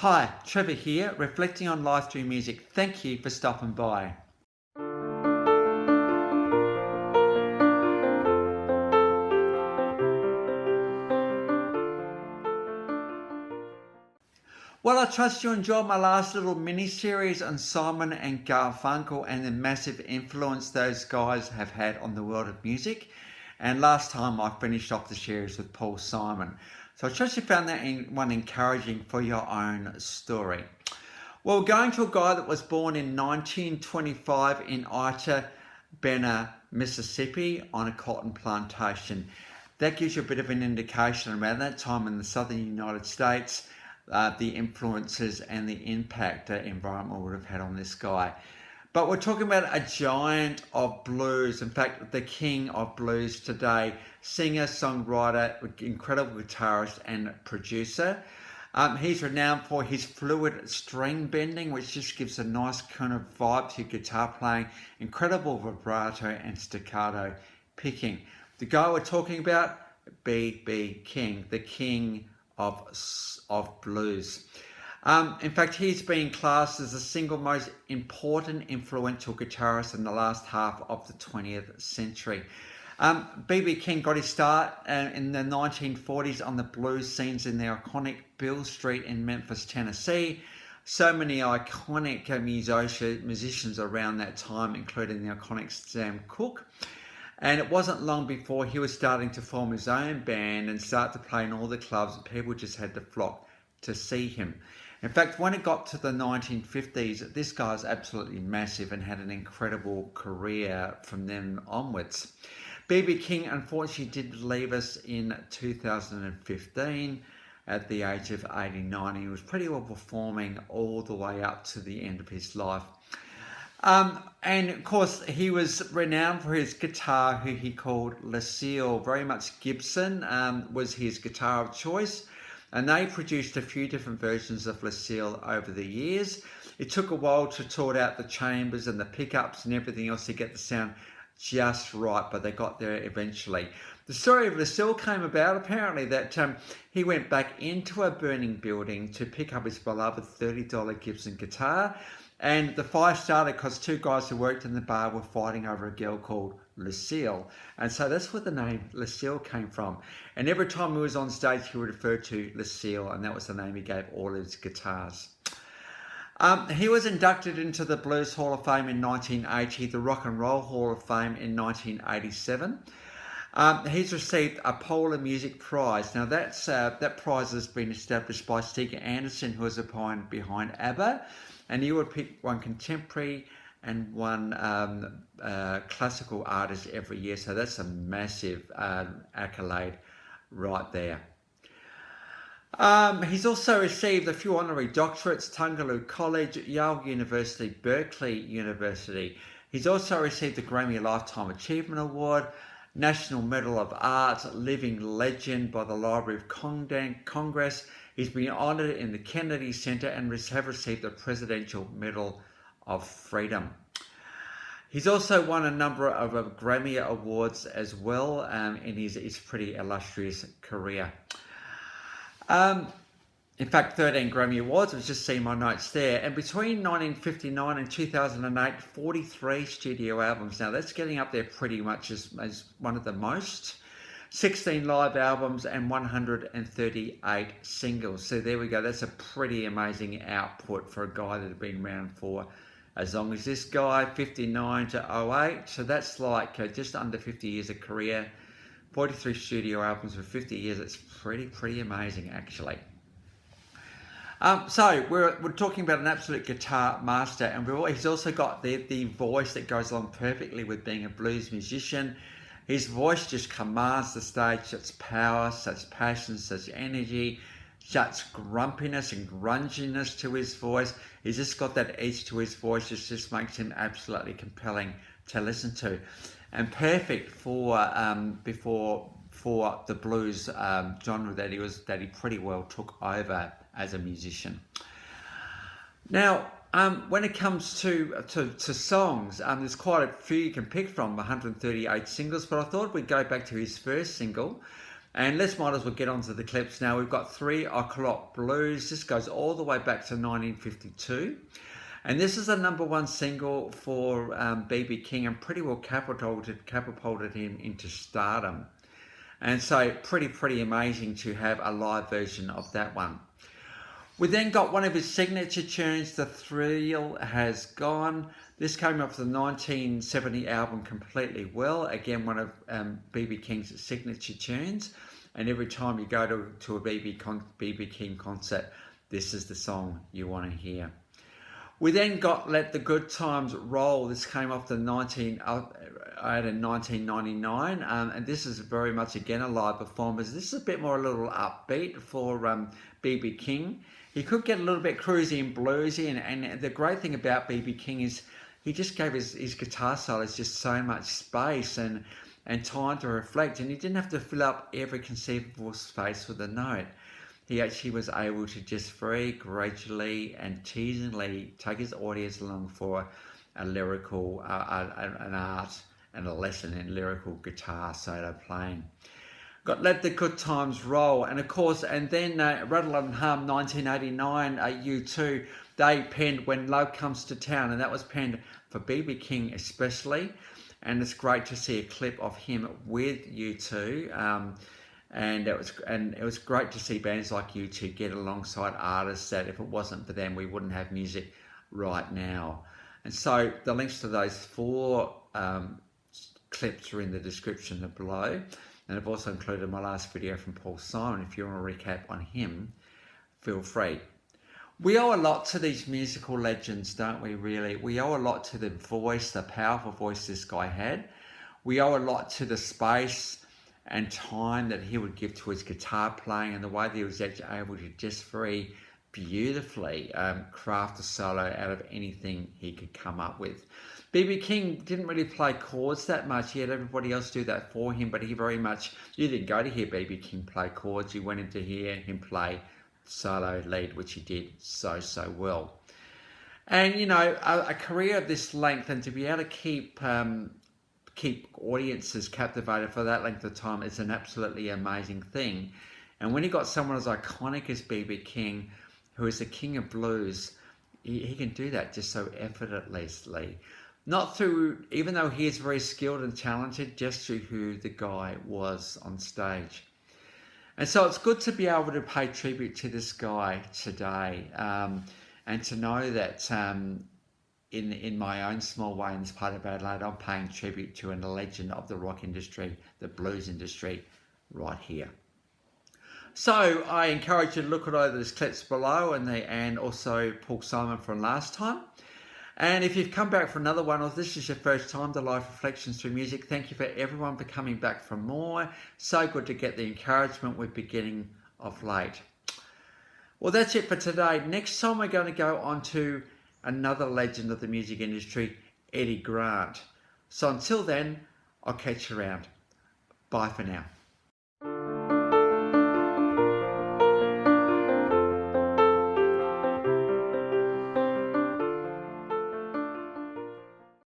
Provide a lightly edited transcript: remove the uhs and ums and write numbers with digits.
Hi, Trevor here, reflecting on life through music. Thank you for stopping by. Well, I trust you enjoyed my last little mini-series on Simon and Garfunkel and the massive influence those guys have had on the world of music. And last time I finished off the series with Paul Simon. So I trust you found that one encouraging for your own story. Well, going to a guy that was born in 1925 in Ita Bena, Mississippi on a cotton plantation. That gives you a bit of an indication around that time in the southern United States, the influences and the impact that environment would have had on this guy. But we're talking about a giant of blues, in fact, the king of blues today, singer, songwriter, incredible guitarist and producer. He's renowned for his fluid string bending, which just gives a nice kind of vibe to guitar playing, incredible vibrato and staccato picking. The guy we're talking about, B.B. King, the king of blues. In fact, he's been classed as the single most important influential guitarist in the last half of the 20th century. B.B. King got his start in the 1940s on the blues scenes in the iconic Beale Street in Memphis, Tennessee. So many iconic musicians around that time, including the iconic Sam Cooke. And it wasn't long before he was starting to form his own band and start to play in all the clubs, and people just had to flock to see him. In fact, when it got to the 1950s, this guy was absolutely massive and had an incredible career from then onwards. B.B. King unfortunately did leave us in 2015 at the age of 89. He was pretty well performing all the way up to the end of his life. And of course, he was renowned for his guitar, who he called Lucille. Very much Gibson was his guitar of choice. And they produced a few different versions of Lucille over the years. It took a while to sort out the chambers and the pickups and everything else to get the sound just right, but they got there eventually. The story of Lucille came about apparently that he went back into a burning building to pick up his beloved $30 Gibson guitar, and the fire started because two guys who worked in the bar were fighting over a girl called Lucille, and so that's where the name Lucille came from. And every time he was on stage, he would refer to Lucille, and that was the name he gave all his guitars. He was inducted into the Blues Hall of Fame in 1980, the Rock and Roll Hall of Fame in 1987. He's received a Polar Music Prize. Now that prize has been established by Stig Anderson, who was behind ABBA, and he would pick one contemporary and one classical artist every year. So that's a massive accolade right there. He's also received a few honorary doctorates, Tungaloo College, Yale University, Berkeley University. He's also received the Grammy Lifetime Achievement Award, National Medal of Art, Living Legend by the Library of Congress. He's been honoured in the Kennedy Center and have received the Presidential Medal of Freedom. He's also won a number of Grammy Awards as well in his pretty illustrious career. In fact, 13 Grammy Awards. I've just seen my notes there. And between 1959 and 2008, 43 studio albums. Now, that's getting up there pretty much as one of the most. 16 live albums and 138 singles. So there we go. That's a pretty amazing output for a guy that had been around for as long as this guy, 59 to 08. So that's like just under 50 years of career. 43 studio albums for 50 years. It's pretty amazing, actually. So we're talking about an absolute guitar master, and he's also got the voice that goes along perfectly with being a blues musician. His voice just commands the stage, such power, such passion, such energy, such grumpiness and grunginess to his voice. He's just got that edge to his voice that just makes him absolutely compelling to listen to, and perfect for the blues genre that he pretty well took over as a musician. Now, when it comes to songs, there's quite a few you can pick from, 138 singles, but I thought we'd go back to his first single, And let's might as well get onto the clips now. We've got 3 O'Clock Blues. This goes all the way back to 1952. And this is the #1 single for B.B. King, and pretty well catapulted him into stardom. And so pretty amazing to have a live version of that one. We then got one of his signature tunes, The Thrill Has Gone. This came off the 1970 album Completely Well. Again, one of B.B. King's signature tunes. And every time you go to a B.B. King concert, this is the song you want to hear. We then got Let the Good Times Roll. This came off the 1999, and this is very much again a live performance. This is a bit more a little upbeat for B.B. King. He could get a little bit cruisy and bluesy, and the great thing about B.B. King is he just gave his guitar solos just so much space and time to reflect, and he didn't have to fill up every conceivable space with a note. He actually was able to just very gradually and teasingly take his audience along for a lyrical, an art and a lesson in lyrical guitar solo playing. Got Let the Good Times Roll, and of course, and then Rattle and Hum 1989, U2, they penned When Love Comes to Town, and that was penned for B.B. King especially, and it's great to see a clip of him with U2. And it was great to see bands like U2 get alongside artists that if it wasn't for them, we wouldn't have music right now. And so the links to those 4 clips are in the description below. And I've also included my last video from Paul Simon. If you want to recap on him, feel free. We owe a lot to these musical legends, don't we, really? We owe a lot to the voice, the powerful voice this guy had. We owe a lot to the space and time that he would give to his guitar playing, and the way that he was actually able to just very beautifully craft a solo out of anything he could come up with. B.B. King didn't really play chords that much. He had everybody else do that for him, but he very much, you didn't go to hear B.B. King play chords, you went in to hear him play solo lead, which he did so well. And you know, a career of this length, and to be able to keep audiences captivated for that length of time is an absolutely amazing thing. And when you got someone as iconic as B.B. King, who is the king of blues, he can do that just so effortlessly. Not through, even though he is very skilled and talented, just through who the guy was on stage. And so it's good to be able to pay tribute to this guy today, and to know that in my own small way in this part of Adelaide, I'm paying tribute to a legend of the rock industry, the blues industry, right here. So I encourage you to look at all those clips below, and also Paul Simon from last time. And if you've come back for another one, or this is your first time to Live Reflections Through Music, thank you for everyone for coming back for more. So good to get the encouragement we're beginning of late. Well, that's it for today. Next time we're going to go on to another legend of the music industry, Eddie Grant. So until then, I'll catch you around. Bye for now.